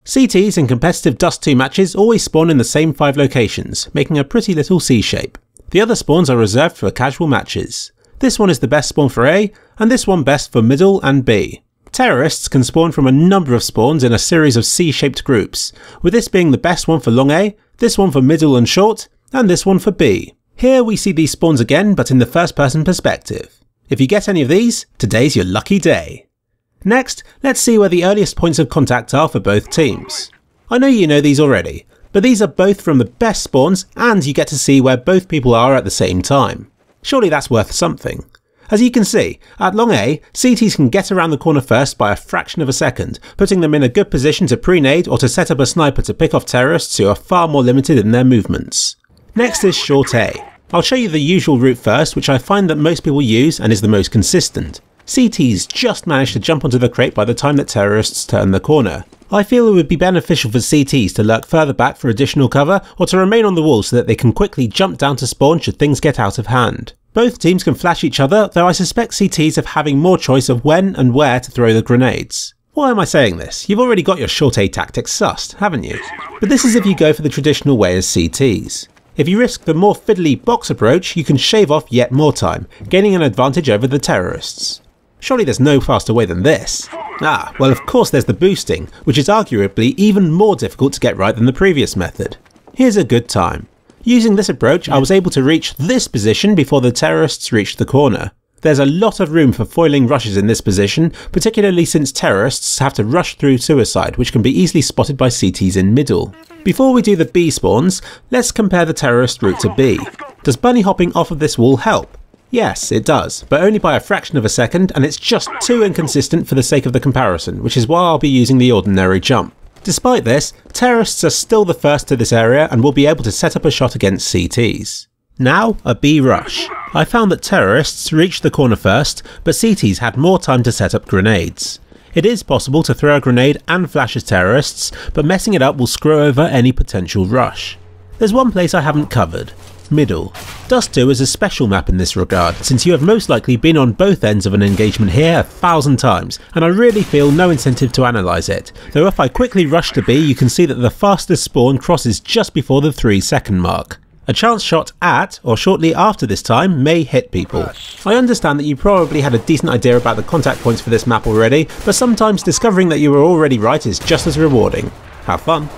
CTs in competitive Dust 2 matches always spawn in the same 5 locations, making a pretty little C shape. The other spawns are reserved for casual matches. This one is the best spawn for A, and this one best for middle and B. Terrorists can spawn from a number of spawns in a series of C-shaped groups, with this being the best one for long A, this one for middle and short, and this one for B. Here we see these spawns again, but in the first person perspective. If you get any of these, today's your lucky day. Next, let's see where the earliest points of contact are for both teams. I know you know these already, but these are both from the best spawns and you get to see where both people are at the same time. Surely that's worth something. As you can see, at long A, CTs can get around the corner first by a fraction of a second, putting them in a good position to pre-nade or to set up a sniper to pick off terrorists who are far more limited in their movements. Next is short A. I'll show you the usual route first, which I find that most people use and is the most consistent. CTs just manage to jump onto the crate by the time that terrorists turn the corner. I feel it would be beneficial for CTs to lurk further back for additional cover, or to remain on the wall so that they can quickly jump down to spawn should things get out of hand. Both teams can flash each other, though I suspect CTs of having more choice of when and where to throw the grenades. Why am I saying this? You've already got your short A tactics sussed, haven't you? But this is if you go for the traditional way as CTs. If you risk the more fiddly box approach, you can shave off yet more time, gaining an advantage over the terrorists. Surely there's no faster way than this. Ah, well of course there's the boosting, which is arguably even more difficult to get right than the previous method. Here's a good time. Using this approach, I was able to reach this position before the terrorists reached the corner. There's a lot of room for foiling rushes in this position, particularly since terrorists have to rush through suicide, which can be easily spotted by CTs in middle. Before we do the B spawns, let's compare the terrorist route to B. Does bunny hopping off of this wall help? Yes, it does, but only by a fraction of a second, and it's just too inconsistent for the sake of the comparison, which is why I'll be using the ordinary jump. Despite this, terrorists are still the first to this area and will be able to set up a shot against CTs. Now, a B rush. I found that terrorists reached the corner first, but CTs had more time to set up grenades. It is possible to throw a grenade and flash as terrorists, but messing it up will screw over any potential rush. There's one place I haven't covered. Middle. Dust 2 is a special map in this regard, since you have most likely been on both ends of an engagement here 1,000 times, and I really feel no incentive to analyse it, though if I quickly rush to B you can see that the fastest spawn crosses just before the 3-second mark. A chance shot at, or shortly after this time, may hit people. I understand that you probably had a decent idea about the contact points for this map already, but sometimes discovering that you were already right is just as rewarding. Have fun!